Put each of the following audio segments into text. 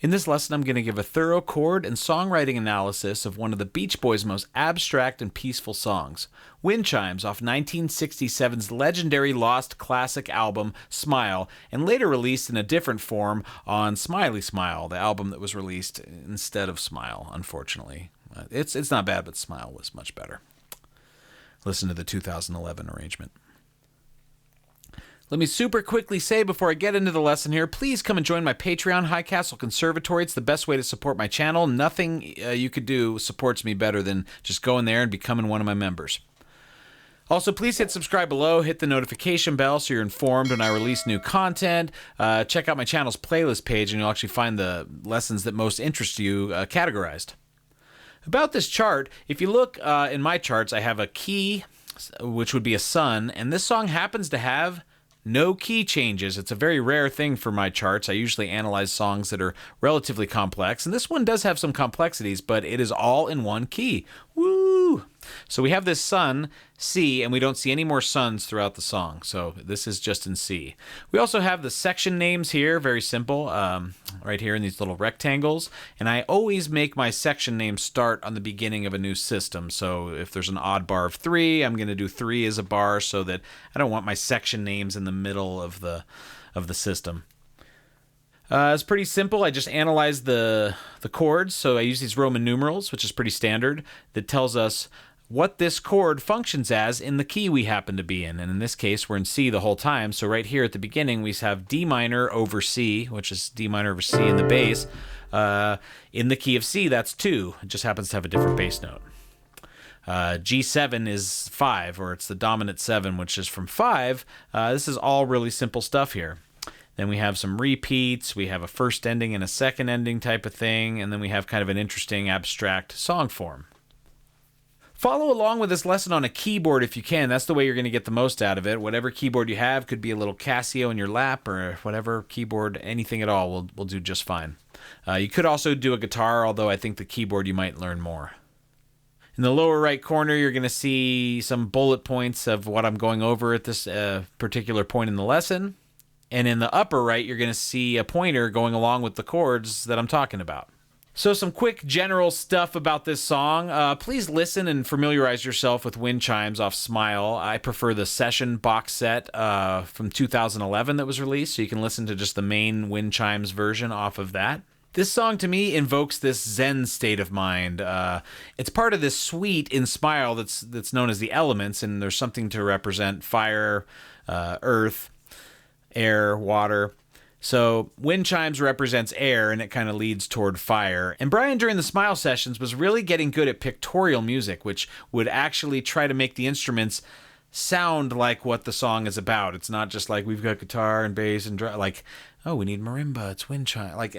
In this lesson, I'm going to give a thorough chord and songwriting analysis of one of the Beach Boys' most abstract and peaceful songs, Wind Chimes, off 1967's legendary lost classic album, Smile, and later released in a different form on Smiley Smile, the album that was released instead of Smile, unfortunately. It's not bad, but Smile was much better. Listen to the 2011 arrangement. Let me super quickly say before I get into the lesson here, please come and join my Patreon, High Castle Conservatory. It's the best way to support my channel. Nothing you could do supports me better than just going there and becoming one of my members. Also, please hit subscribe below, hit the notification bell so you're informed when I release new content. Check out my channel's playlist page and you'll actually find the lessons that most interest you categorized. About this chart, if you look in my charts, I have a key, which would be a sun, and this song happens to have no key changes. It's a very rare thing for my charts. I usually analyze songs that are relatively complex, and this one does have some complexities, but it is all in one key. Woo! So we have this sun, C, and we don't see any more suns throughout the song, so this is just in C. We also have the section names here, very simple, right here in these little rectangles, and I always make my section names start on the beginning of a new system. So if there's an odd bar of 3, I'm going to do 3 as a bar so that I don't want my section names in the middle of the system. It's pretty simple. I just analyze the chords, so I use these Roman numerals, which is pretty standard, that tells us what this chord functions as in the key we happen to be in. And in this case, we're in C the whole time. So right here at the beginning, we have D minor over C, which is D minor over C in the bass. In the key of C, that's 2. It just happens to have a different bass note. G7 is 5, or it's the dominant 7, which is from 5. This is all really simple stuff here. Then we have some repeats, we have a first ending and a second ending type of thing, and then we have kind of an interesting abstract song form. Follow along with this lesson on a keyboard if you can. That's the way you're going to get the most out of it. Whatever keyboard you have, could be a little Casio in your lap or whatever keyboard, anything at all will do just fine. You could also do a guitar, although I think the keyboard you might learn more. In the lower right corner, you're going to see some bullet points of what I'm going over at this particular point in the lesson. And in the upper right, you're going to see a pointer going along with the chords that I'm talking about. So some quick general stuff about this song. Please listen and familiarize yourself with Wind Chimes off Smile. I prefer the session box set from 2011 that was released, so you can listen to just the main Wind Chimes version off of that. This song, to me, invokes this Zen state of mind. It's part of this suite in Smile that's known as the elements, and there's something to represent fire, earth, air, water. So Wind Chimes represents air, and it kind of leads toward fire. And Brian, during the Smile sessions, was really getting good at pictorial music, which would actually try to make the instruments sound like what the song is about. It's not just like we've got guitar and bass and drum, like, oh, we need marimba, it's wind chime. Like,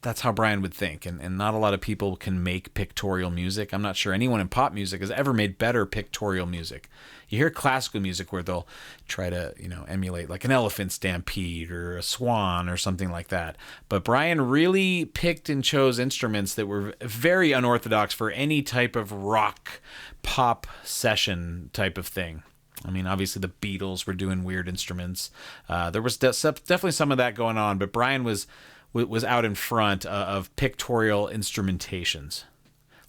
that's how Brian would think, and not a lot of people can make pictorial music. I'm not sure anyone in pop music has ever made better pictorial music. You hear classical music where they'll try to, emulate like an elephant stampede or a swan or something like that. But Brian really picked and chose instruments that were very unorthodox for any type of rock, pop session type of thing. I mean, obviously the Beatles were doing weird instruments. There was definitely some of that going on, but Brian was out in front of pictorial instrumentations.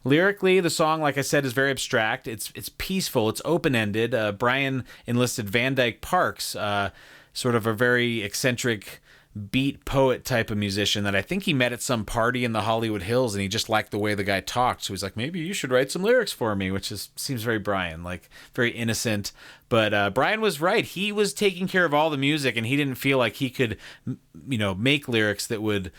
Lyrically, the song, like I said, is very abstract. It's peaceful. It's open-ended. Brian enlisted Van Dyke Parks, sort of a very eccentric beat poet type of musician that I think he met at some party in the Hollywood Hills, and he just liked the way the guy talked. So he's like, maybe you should write some lyrics for me, which seems very Brian, like very innocent. But Brian was right. He was taking care of all the music, and he didn't feel like he could, make lyrics that would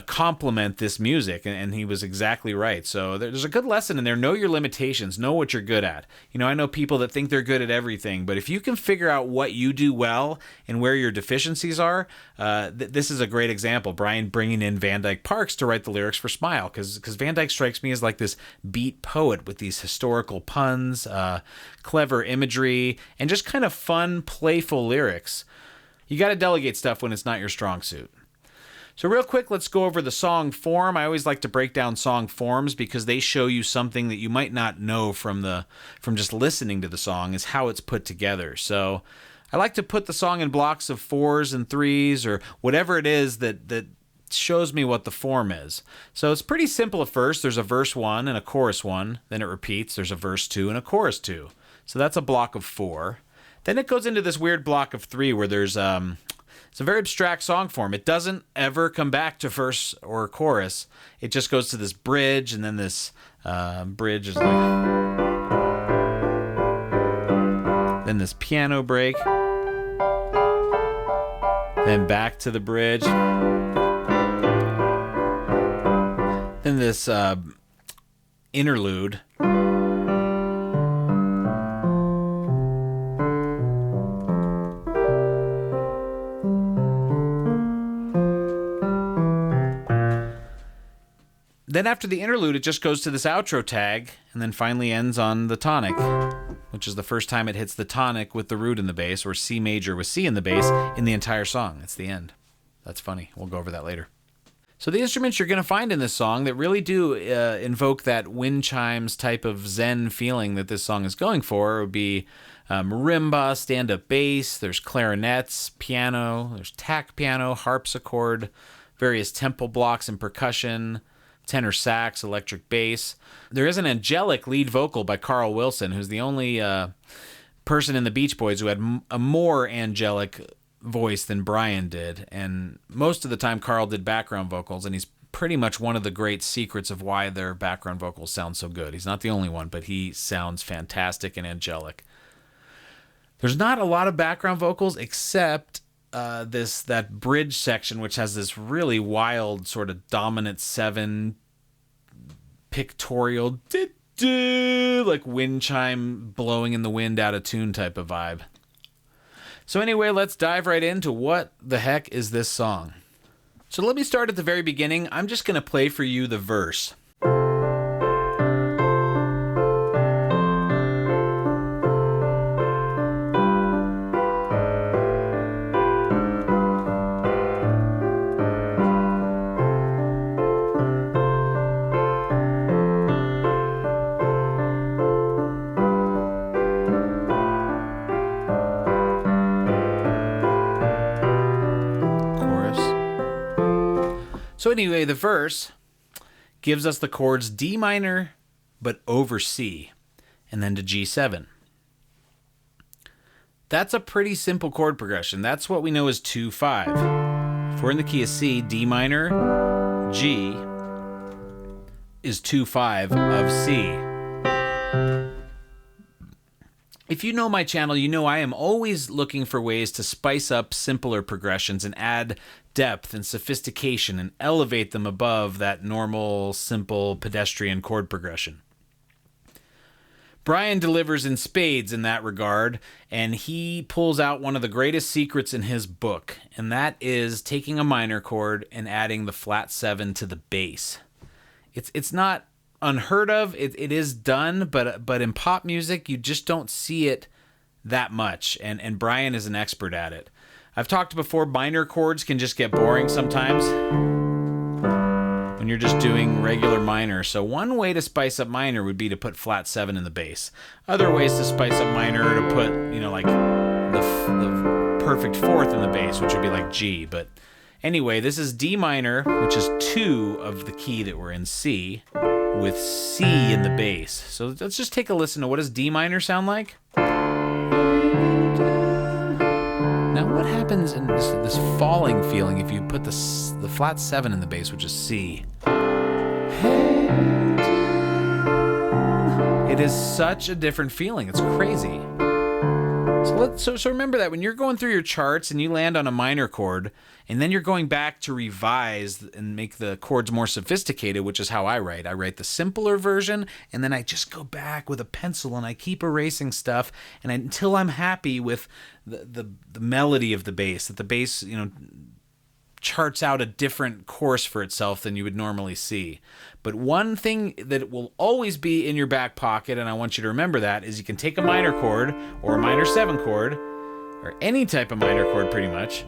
complement this music, and he was exactly right. So there's a good lesson in there. Know your limitations. Know what you're good at. I know people that think they're good at everything, but if you can figure out what you do well and where your deficiencies are, this is a great example. Brian bringing in Van Dyke Parks to write the lyrics for Smile, because Van Dyke strikes me as like this beat poet with these historical puns, clever imagery, and just kind of fun, playful lyrics. You got to delegate stuff when it's not your strong suit. So real quick, let's go over the song form. I always like to break down song forms because they show you something that you might not know from just listening to the song, is how it's put together. So I like to put the song in blocks of 4s and 3s or whatever it is that shows me what the form is. So it's pretty simple at first. There's a verse 1 and a chorus 1. Then it repeats. There's a verse 2 and a chorus 2. So that's a block of 4. Then it goes into this weird block of 3 where there's it's a very abstract song form. It doesn't ever come back to verse or chorus. It just goes to this bridge, and then this bridge is like... Then this piano break. Then back to the bridge. Then this interlude. Then after the interlude, it just goes to this outro tag and then finally ends on the tonic, which is the first time it hits the tonic with the root in the bass, or C major with C in the bass, in the entire song. It's the end. That's funny. We'll go over that later. So the instruments you're going to find in this song that really do invoke that wind chimes type of zen feeling that this song is going for would be marimba, stand-up bass, there's clarinets, piano, there's tack piano, harpsichord, various tempo blocks and percussion, tenor sax, electric bass. There is an angelic lead vocal by Carl Wilson, who's the only person in the Beach Boys who had a more angelic voice than Brian did. And most of the time Carl did background vocals, and he's pretty much one of the great secrets of why their background vocals sound so good. He's not the only one, but he sounds fantastic and angelic. There's not a lot of background vocals except that bridge section, which has this really wild sort of dominant 7 pictorial like wind chime blowing in the wind out of tune type of vibe. So anyway, let's dive right into what the heck is this song. So let me start at the very beginning. I'm just going to play for you the verse. So anyway, the verse gives us the chords D minor, but over C, and then to G7. That's a pretty simple chord progression. That's what we know as 2-5. If we're in the key of C, D minor, G is 2-5 of C. If you know my channel, you know I am always looking for ways to spice up simpler progressions and add depth and sophistication and elevate them above that normal, simple, pedestrian chord progression. Brian delivers in spades in that regard, and he pulls out one of the greatest secrets in his book, and that is taking a minor chord and adding the flat 7 to the bass. It's not unheard of. It is done, but in pop music, you just don't see it that much, and Brian is an expert at it. I've talked before, minor chords can just get boring sometimes when you're just doing regular minor. So one way to spice up minor would be to put flat 7 in the bass. Other ways to spice up minor are to put, like the perfect 4th in the bass, which would be like G. But anyway, this is D minor, which is 2 of the key that we're in, C, with C in the bass. So let's just take a listen to what does D minor sound like. Now what happens in this falling feeling if you put the flat 7 in the bass, which is C? It is such a different feeling. It's crazy. So remember that when you're going through your charts and you land on a minor chord, and then you're going back to revise and make the chords more sophisticated, which is how I write. I write the simpler version, and then I just go back with a pencil and I keep erasing stuff, and until I'm happy with the melody of the bass, that the bass, charts out a different course for itself than you would normally see. But one thing that will always be in your back pocket, and I want you to remember that, is you can take a minor chord or a minor 7 chord, or any type of minor chord pretty much,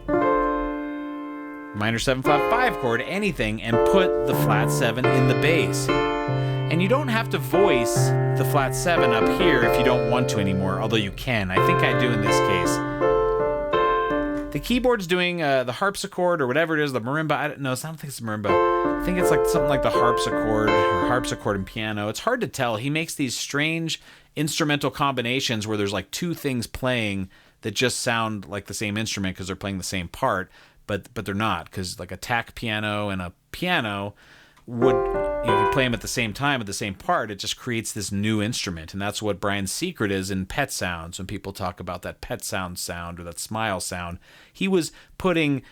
minor 7 flat 5 chord, anything, and put the flat 7 in the bass. And you don't have to voice the flat 7 up here if you don't want to anymore, although you can. I think I do in this case. The keyboard's doing the harpsichord or whatever it is, the marimba. I don't think it's the marimba. I think it's like something like the harpsichord or harpsichord and piano. It's hard to tell. He makes these strange instrumental combinations where there's like two things playing that just sound like the same instrument because they're playing the same part, but they're not, because like a tack piano and a piano would, if you play them at the same time, at the same part, it just creates this new instrument. And that's what Brian's secret is in pet sounds. When people talk about that pet sound or that smile sound, he was putting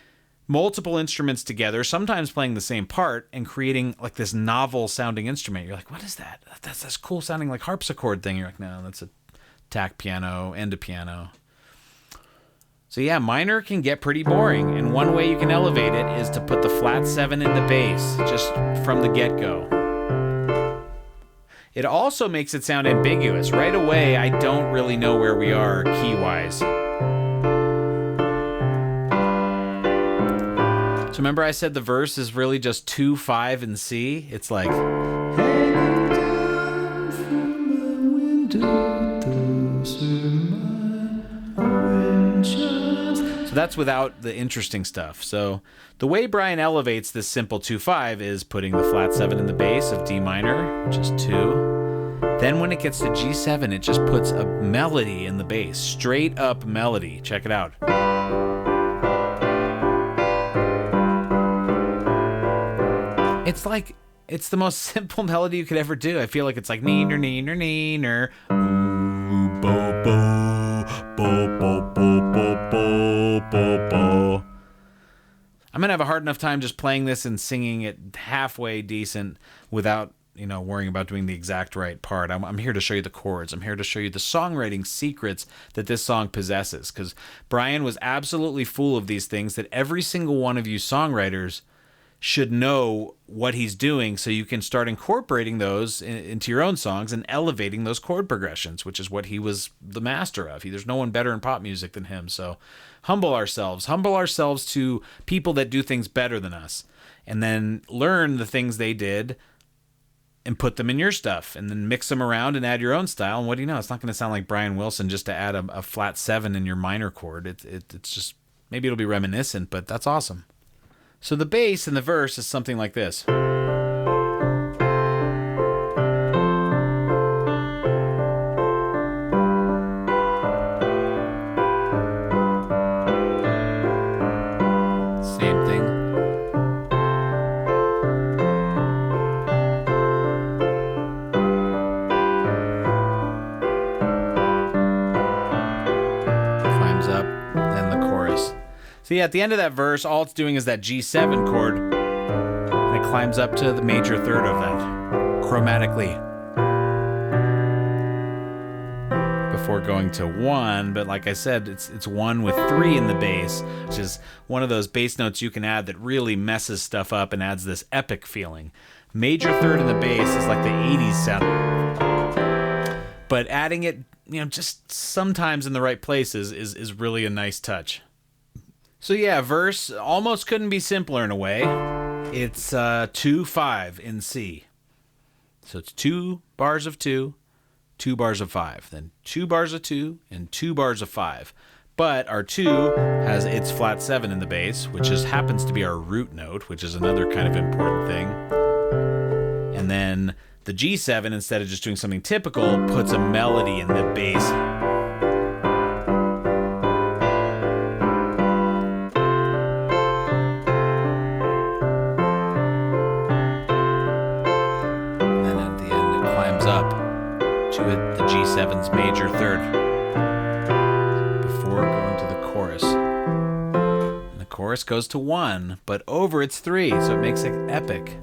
multiple instruments together, sometimes playing the same part and creating like this novel sounding instrument. You're like, what is that? That's this cool sounding like harpsichord thing. You're like, no, that's a tack piano and a piano. So yeah, minor can get pretty boring, and one way you can elevate it is to put the flat 7 in the bass, just from the get-go. It also makes it sound ambiguous. Right away, I don't really know where we are key-wise. So remember I said the verse is really just 2, 5, and C? It's like... hanging down from my window, those are my wind chimes. So that's without the interesting stuff. So the way Brian elevates this simple 2-5 is putting the flat 7 in the bass of D minor, which is 2. Then when it gets to G7, it just puts a melody in the bass. Straight up melody. Check it out. It's like, it's the most simple melody you could ever do. I feel like it's like neener, neener, neener. Ooh, bo, bo, bo, bo, bo, bo, bo, bo, bo. I'm going to have a hard enough time just playing this and singing it halfway decent without, worrying about doing the exact right part. I'm here to show you the chords. I'm here to show you the songwriting secrets that this song possesses, because Brian was absolutely full of these things that every single one of you songwriters should know what he's doing, so you can start incorporating those into your own songs and elevating those chord progressions, which is what he was the master of. There's no one better in pop music than him. So humble ourselves to people that do things better than us, and then learn the things they did and put them in your stuff, and then mix them around and add your own style. And what do you know? It's not going to sound like Brian Wilson just to add a flat 7 in your minor chord. It's just, maybe it'll be reminiscent, but that's awesome. So the bass in the verse is something like this. Same thing. Climbs up, then the chorus. So yeah, at the end of that verse, all it's doing is that G7 chord, and it climbs up to the major third of that, chromatically, before going to 1. But like I said, it's 1 with 3 in the bass, which is one of those bass notes you can add that really messes stuff up and adds this epic feeling. Major third in the bass is like the 80s sound, but adding it, just sometimes in the right places is really a nice touch. So yeah, verse almost couldn't be simpler in a way. It's 2-5 in C. So it's 2 bars of 2, 2 bars of 5, then 2 bars of 2, and 2 bars of 5. But our 2 has its flat 7 in the bass, which happens to be our root note, which is another kind of important thing. And then the G7, instead of just doing something typical, puts a melody in the bass. The G7's major third before going to the chorus. And the chorus goes to 1, but over it's 3, so it makes it epic.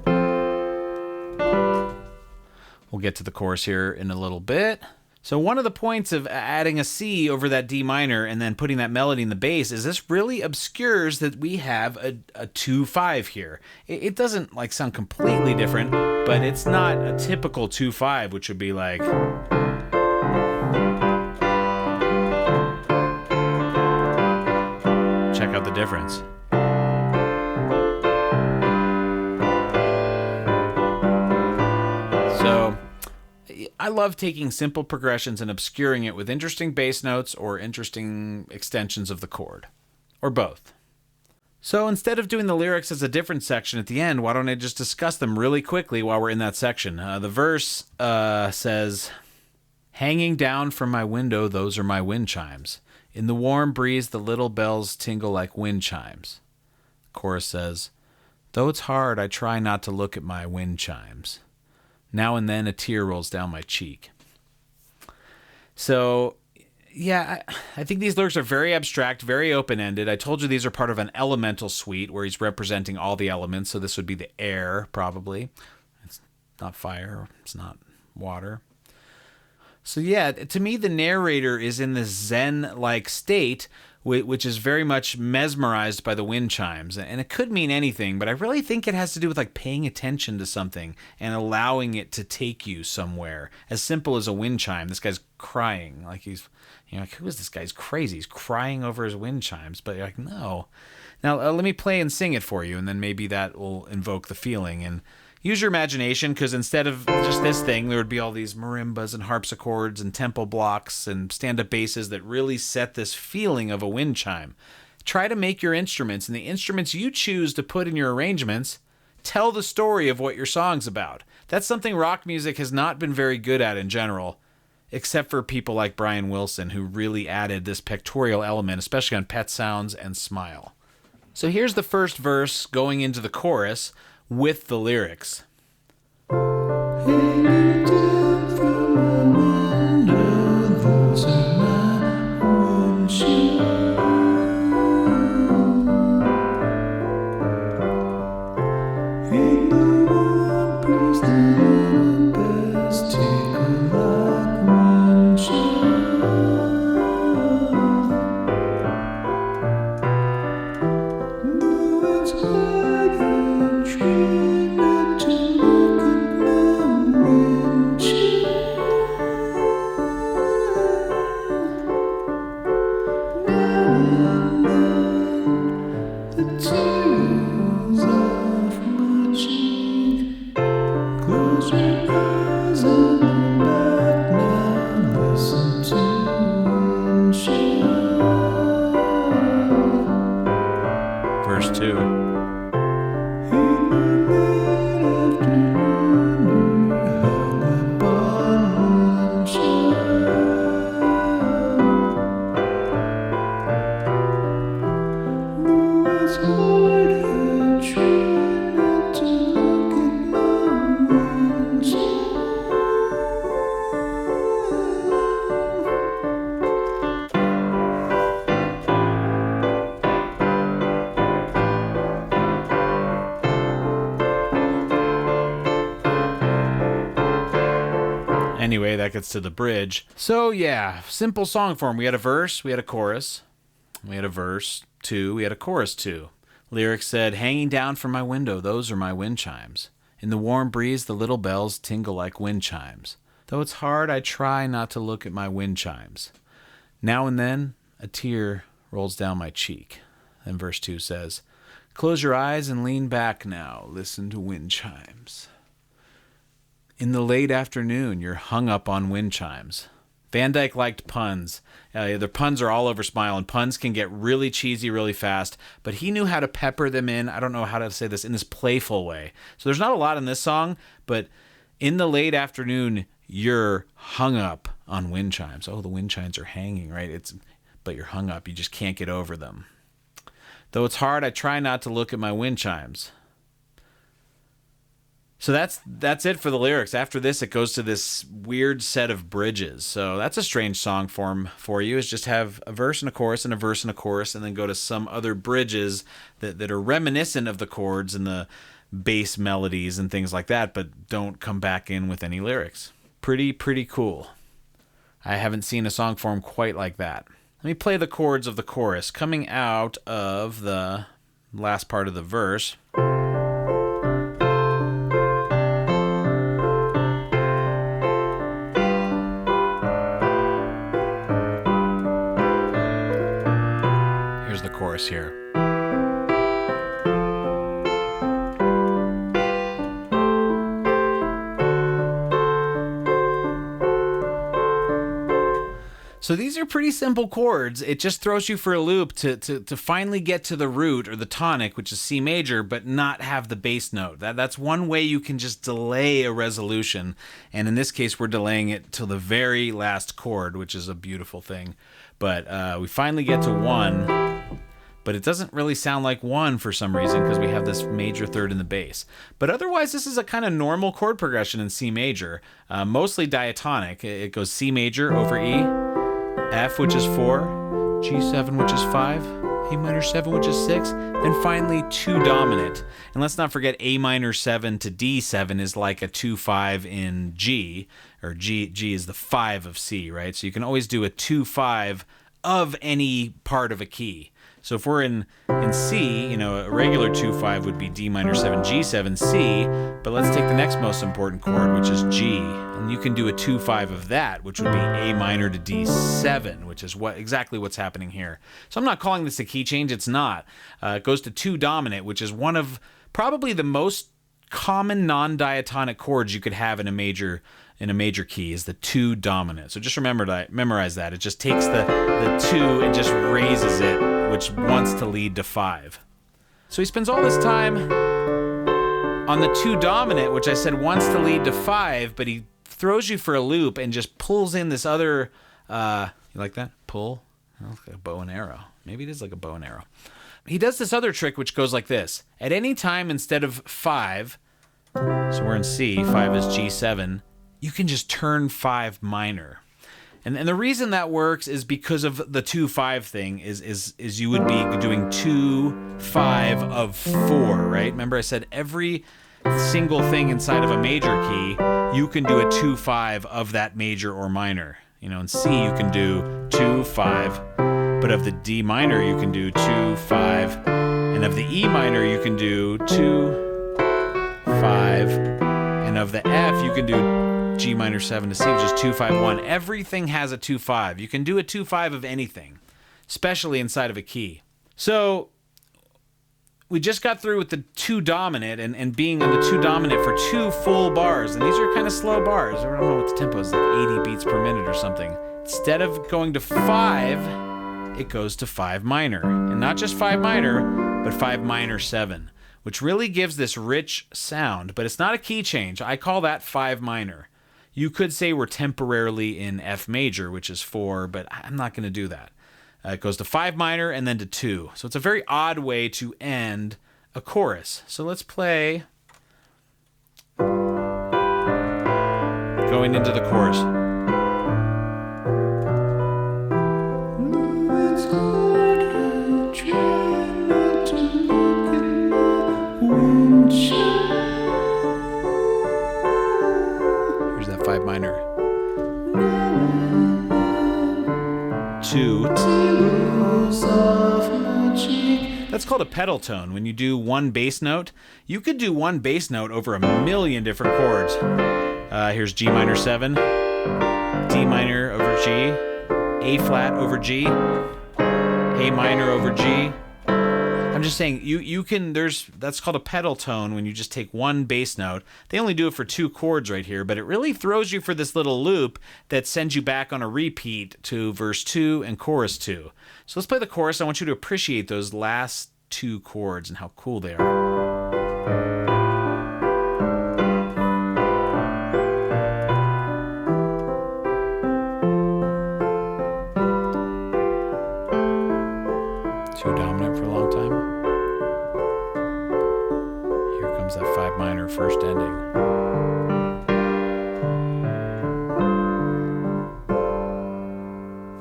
We'll get to the chorus here in a little bit. So one of the points of adding a C over that D minor and then putting that melody in the bass is this really obscures that we have a 2-5 here. It doesn't sound completely different, but it's not a typical 2-5, which would be like... Check out the difference. So I love taking simple progressions and obscuring it with interesting bass notes or interesting extensions of the chord, or both? So instead of doing the lyrics as a different section at the end, why don't I just discuss them really quickly while we're in that section? The verse says, "Hanging down from my window, those are my wind chimes. In the warm breeze, the little bells tingle like wind chimes." Chorus says, "Though it's hard, I try not to look at my wind chimes. Now and then a tear rolls down my cheek." So, yeah, I think these lyrics are very abstract, very open-ended. I told you these are part of an elemental suite where he's representing all the elements, so this would be the air, probably. It's not fire, it's not water. So yeah, to me, the narrator is in this zen-like state, which is very much mesmerized by the wind chimes. And it could mean anything, but I really think it has to do with like paying attention to something and allowing it to take you somewhere. As simple as a wind chime. This guy's crying. Like he's, like, who is this guy? He's crazy. He's crying over his wind chimes. But you're like, no. Now, let me play and sing it for you, and then maybe that will invoke the feeling. And use your imagination, because instead of just this thing, there would be all these marimbas and harpsichords and tempo blocks and stand-up basses that really set this feeling of a wind chime. Try to make your instruments, and the instruments you choose to put in your arrangements, tell the story of what your song's about. That's something rock music has not been very good at in general, except for people like Brian Wilson, who really added this pictorial element, especially on Pet Sounds and Smile. So here's the first verse going into the chorus with the lyrics. "Hanging down from my window, those are my wind chimes. In the warm breeze, the little bells tinkle like wind chimes. No, it's hard and try not to look at my wind chimes. Now and then the tears off my cheek. Close your eyes and look back now. Listen to wind chimes." Verse 2. Anyway, that gets to the bridge. So yeah, simple song form. We had a verse, we had a chorus, we had a verse 2, we had a chorus 2. Lyrics said, "Hanging down from my window, those are my wind chimes. In the warm breeze, the little bells tingle like wind chimes. Though it's hard, I try not to look at my wind chimes. Now and then, a tear rolls down my cheek." Then verse 2 says, "Close your eyes and lean back now, listen to wind chimes. In the late afternoon, you're hung up on wind chimes." Van Dyke liked puns. The puns are all over Smile, and puns can get really cheesy really fast, but he knew how to pepper them in, I don't know how to say this, in this playful way. So there's not a lot in this song, but in the late afternoon, you're hung up on wind chimes. Oh, the wind chimes are hanging, right? But you're hung up. You just can't get over them. Though it's hard, I try not to look at my wind chimes. So that's it for the lyrics. After this, it goes to this weird set of bridges. So that's a strange song form for you, is just have a verse and a chorus and a verse and a chorus, and then go to some other bridges that are reminiscent of the chords and the bass melodies and things like that, but don't come back in with any lyrics. Pretty cool. I haven't seen a song form quite like that. Let me play the chords of the chorus coming out of the last part of the verse. Here's the chorus here. So these are pretty simple chords. It just throws you for a loop to finally get to the root or the tonic, which is C major, but not have the bass note. That's one way you can just delay a resolution. And in this case, we're delaying it till the very last chord, which is a beautiful thing. But we finally get to 1, but it doesn't really sound like 1 for some reason because we have this major third in the bass. But otherwise, this is a kind of normal chord progression in C major, mostly diatonic. It goes C major over E, F, which is 4, G7, which is 5, A minor 7, which is 6, then finally 2 dominant. And let's not forget A minor 7 to D7 is like a 2-5 in G, or G is the 5 of C, right? So you can always do a 2-5 of any part of a key. So if we're in C, a regular 2-5 would be D minor 7, G7, C, but let's take the next most important chord, which is G, and you can do a 2-5 of that, which would be A minor to D7, which is exactly what's happening here. So I'm not calling this a key change, it's not. It goes to 2 dominant, which is one of probably the most common non-diatonic chords you could have in a major key is the 2 dominant. So just memorize that. It just takes the 2 and just raises it, which wants to lead to 5. So he spends all this time on the 2 dominant, which I said wants to lead to 5, but he throws you for a loop and just pulls in this other, you like that? Pull? Oh, like a bow and arrow. Maybe it is like a bow and arrow. He does this other trick which goes like this. At any time instead of 5, so we're in C, 5 is G7, you can just turn 5 minor. And the reason that works is because of the 2-5 thing is you would be doing 2-5 of 4, right? Remember I said every single thing inside of a major key, you can do a 2-5 of that major or minor. In C you can do 2-5, but of the D minor you can do 2-5, and of the E minor you can do 2-5, and of the F you can do G minor 7 to C, which is 2-5-1. Everything has a 2-5. You can do a 2-5 of anything, especially inside of a key. So we just got through with the 2 dominant and being on the 2 dominant for 2 full bars. And these are kind of slow bars. I don't know what the tempo is, like 80 beats per minute or something. Instead of going to 5, it goes to 5 minor. And not just 5 minor, but 5 minor 7, which really gives this rich sound. But it's not a key change. I call that 5 minor. You could say we're temporarily in F major, which is 4, but I'm not going to do that. It goes to 5 minor and then to 2. So it's a very odd way to end a chorus. So let's play going into the chorus. Here's that 5 minor. 2. That's called a pedal tone. When you do one bass note, you could do one bass note over a million different chords. Here's G minor 7, D minor over G, A flat over G, A minor over G. I'm just saying you can, that's called a pedal tone when you just take one bass note. They only do it for 2 chords right here, but it really throws you for this little loop that sends you back on a repeat to verse 2 and chorus 2. So let's play the chorus. I want you to appreciate those last 2 chords and how cool they are. Dominant for a long time. Here comes that 5 minor first ending.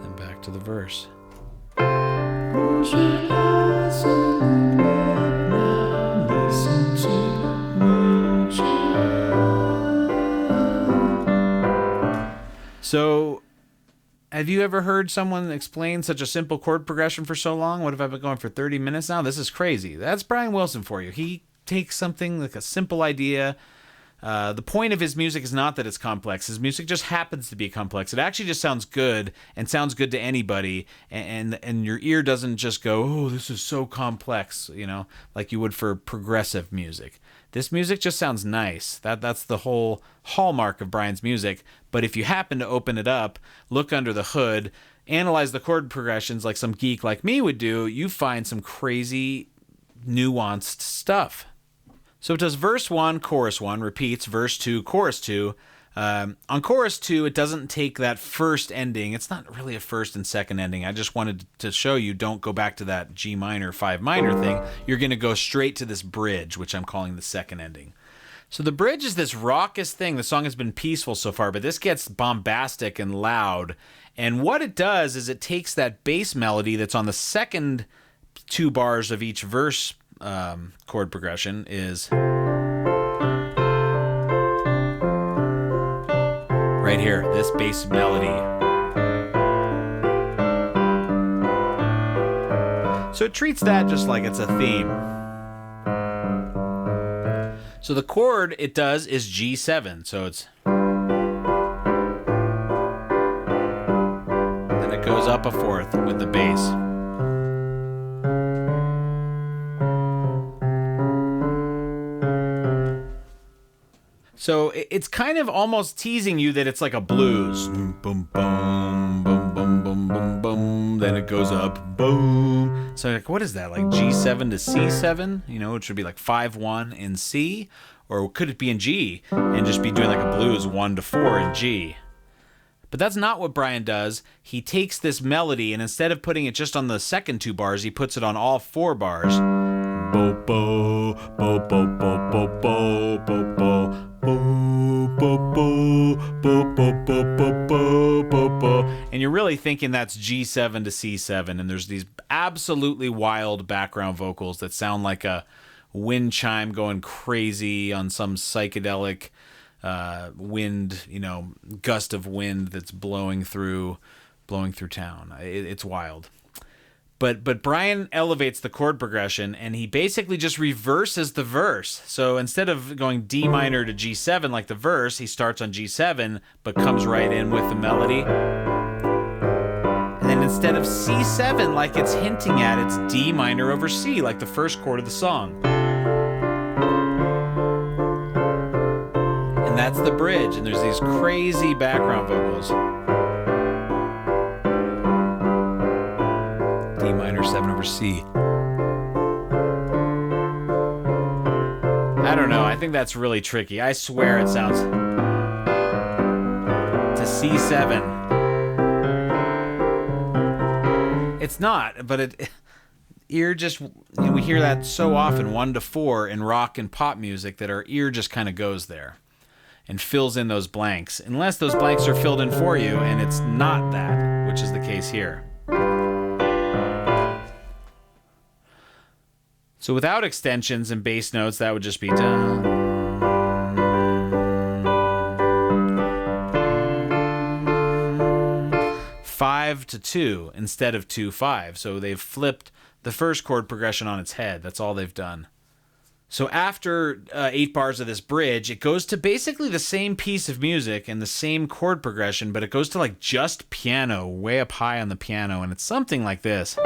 Then back to the verse. So, have you ever heard someone explain such a simple chord progression for so long? What have I been going for 30 minutes now? This is crazy. That's Brian Wilson for you. He takes something like a simple idea. The point of his music is not that it's complex. His music just happens to be complex. It actually just sounds good and sounds good to anybody. And your ear doesn't just go, oh, this is so complex, like you would for progressive music. This music just sounds nice. That's the whole hallmark of Brian's music. But if you happen to open it up, look under the hood, analyze the chord progressions like some geek like me would do, you find some crazy, nuanced stuff. So it does verse 1, chorus 1, repeats verse 2, chorus 2. On chorus 2, it doesn't take that first ending. It's not really a first and second ending. I just wanted to show you, don't go back to that G minor, 5 minor thing. You're going to go straight to this bridge, which I'm calling the second ending. So the bridge is this raucous thing. The song has been peaceful so far, but this gets bombastic and loud. And what it does is it takes that bass melody that's on the second 2 bars of each verse chord progression is... right here, this bass melody. So it treats that just like it's a theme. So the chord it does is G7. So it's... then it goes up a fourth with the bass. So it's kind of almost teasing you that it's like a blues. Boom, boom, boom, boom, boom, boom, boom. Then it goes up, boom. So like, what is that? Like G7 to C7? You know, it should be like 5-1 in C, or could it be in G and just be doing like a blues 1 to 4 in G? But that's not what Brian does. He takes this melody and instead of putting it just on the second 2 bars, he puts it on all 4 bars. Bo bo bo bo bo bo bo bo bo. And you're really thinking that's G7 to C7, and there's these absolutely wild background vocals that sound like a wind chime going crazy on some psychedelic wind, gust of wind that's blowing through town. It's wild. But Brian elevates the chord progression, and he basically just reverses the verse. So instead of going D minor to G7 like the verse, he starts on G7, but comes right in with the melody. And then instead of C7 like it's hinting at, it's D minor over C like the first chord of the song. And that's the bridge, and there's these crazy background vocals. D minor 7 over C. I don't know. I think that's really tricky. I swear it sounds to C7. It's not, but we hear that so often 1 to 4 in rock and pop music that our ear just kind of goes there and fills in those blanks, unless those blanks are filled in for you, and it's not that, which is the case here. So without extensions and bass notes, that would just be dun. 5 to 2 instead of 2-5. So they've flipped the first chord progression on its head. That's all they've done. So after 8 bars of this bridge, it goes to basically the same piece of music and the same chord progression, but it goes to like just piano, way up high on the piano, and it's something like this.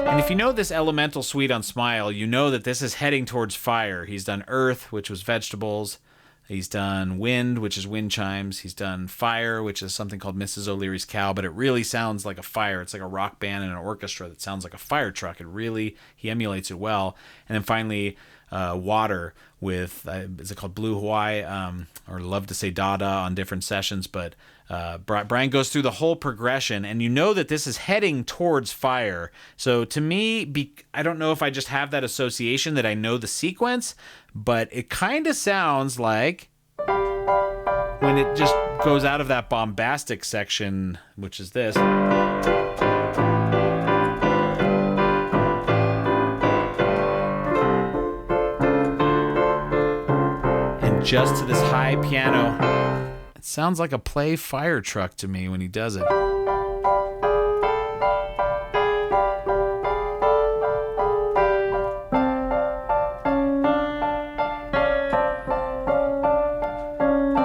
And if you know this elemental suite on Smile, you know that this is heading towards fire. He's done earth, which was vegetables. He's done wind, which is wind chimes. He's done fire, which is something called Mrs. O'Leary's Cow, but it really sounds like a fire. It's like a rock band and an orchestra that sounds like a fire truck. He emulates it well. And then finally, water with, is it called Blue Hawaii? Or love to say Dada on different sessions, but Brian goes through the whole progression, and you know that this is heading towards fire. So to me, I don't know if I just have that association that I know the sequence, but it kind of sounds like when it just goes out of that bombastic section, which is this, and just to this high piano. It sounds like a play fire truck to me when he does it.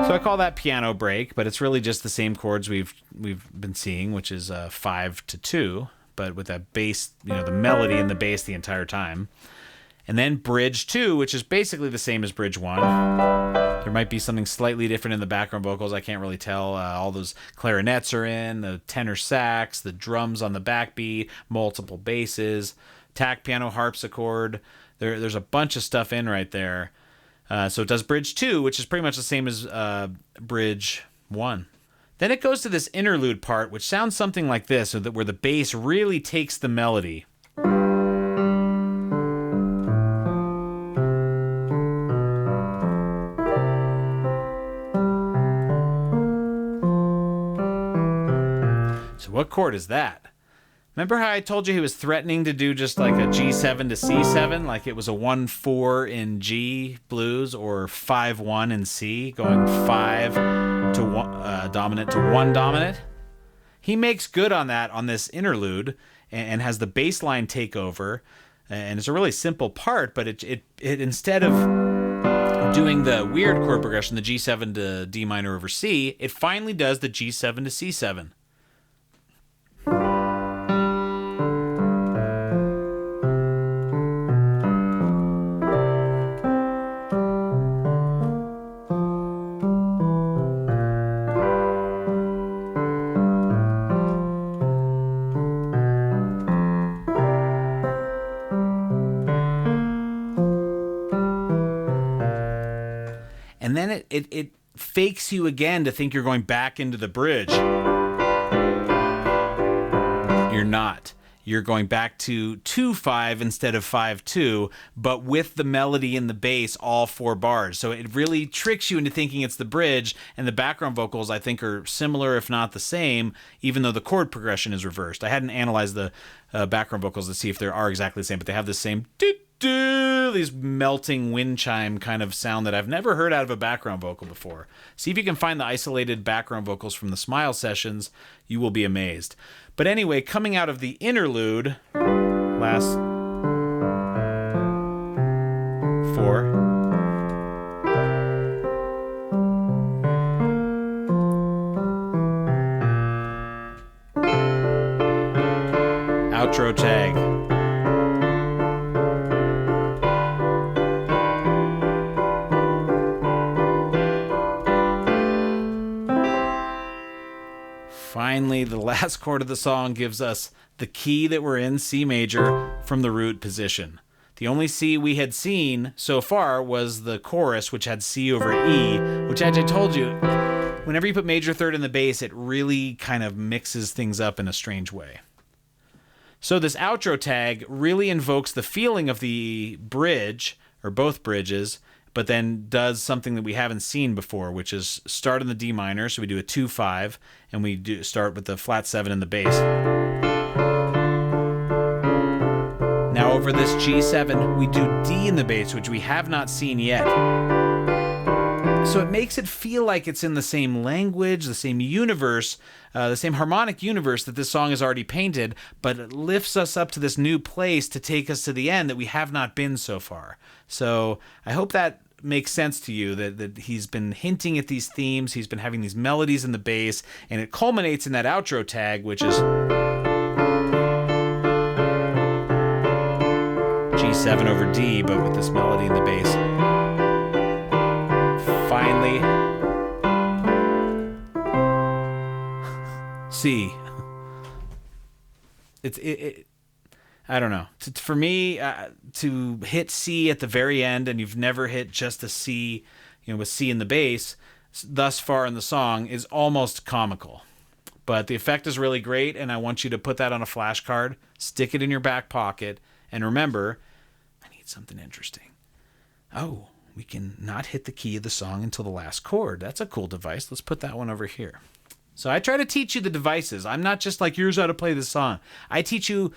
So I call that piano break, but it's really just the same chords we've been seeing, which is 5-2, but with that bass, the melody and the bass the entire time. And then bridge 2, which is basically the same as bridge 1. There might be something slightly different in the background vocals. I can't really tell. All those clarinets are in, the tenor sax, the drums on the backbeat, multiple basses, tack piano, harpsichord. There's a bunch of stuff in right there. So it does bridge 2, which is pretty much the same as bridge 1. Then it goes to this interlude part, which sounds something like this, where the bass really takes the melody. So what chord is that? Remember how I told you he was threatening to do just like a G7 to C7, like it was a 1-4 in G blues or 5-1 in C, going 5 to 1 dominant to 1 dominant? He makes good on that on this interlude and has the bass line take over, and it's a really simple part, but it instead of doing the weird chord progression, the G7 to D minor over C, it finally does the G7 to C7. And then it fakes you again to think you're going back into the bridge. You're not. You're going back to 2-5 instead of 5-2, but with the melody and the bass all 4 bars. So it really tricks you into thinking it's the bridge, and the background vocals I think are similar if not the same, even though the chord progression is reversed. I hadn't analyzed the background vocals to see if they are exactly the same, but they have the same these melting wind chime kind of sound that I've never heard out of a background vocal before. See if you can find the isolated background vocals from the Smile sessions. You will be amazed. But anyway, coming out of the interlude, last 4. Outro tag. Finally, the last chord of the song gives us the key that we're in, C major, from the root position. The only C we had seen so far was the chorus, which had C over E, which, as I told you, whenever you put major third in the bass, it really kind of mixes things up in a strange way. So this outro tag really invokes the feeling of the bridge, or both bridges, but then does something that we haven't seen before, which is start in the D minor. So we do a 2-5, and we do start with the flat 7 in the bass. Now over this G7, we do D in the bass, which we have not seen yet. So it makes it feel like it's in the same language, the same universe, the same harmonic universe that this song has already painted, but it lifts us up to this new place to take us to the end that we have not been so far. So I hope that makes sense to you, that he's been hinting at these themes, he's been having these melodies in the bass, and it culminates in that outro tag, which is G7 over D, but with this melody in the bass. Finally, C. I don't know. For me, to hit C at the very end, and you've never hit just a C, with C in the bass, thus far in the song, is almost comical. But the effect is really great, and I want you to put that on a flashcard, stick it in your back pocket, and remember, I need something interesting. Oh, we can not hit the key of the song until the last chord. That's a cool device. Let's put that one over here. So I try to teach you the devices. I'm not just like, here's how to play this song. I teach you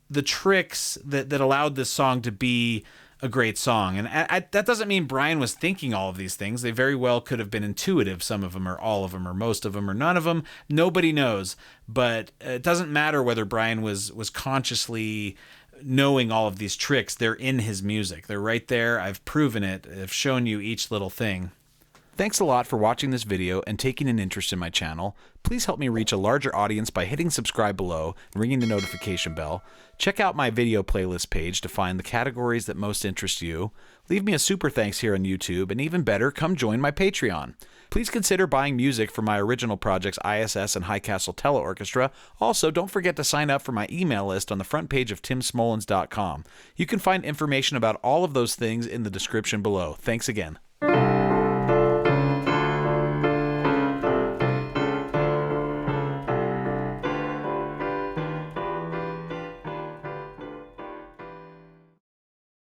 the tricks that allowed this song to be a great song. And that doesn't mean Brian was thinking all of these things. They very well could have been intuitive. Some of them, or all of them, or most of them, or none of them. Nobody knows. But it doesn't matter whether Brian was consciously knowing all of these tricks. They're in his music. They're right there. I've proven it. I've shown you each little thing. Thanks a lot for watching this video and taking an interest in my channel. Please help me reach a larger audience by hitting subscribe below and ringing the notification bell. Check out my video playlist page to find the categories that most interest you. Leave me a super thanks here on YouTube, and even better, come join my Patreon. Please consider buying music for my original projects I.S.S. and High Castle Teleorchestra. Also, don't forget to sign up for my email list on the front page of timsmolens.com. You can find information about all of those things in the description below. Thanks again.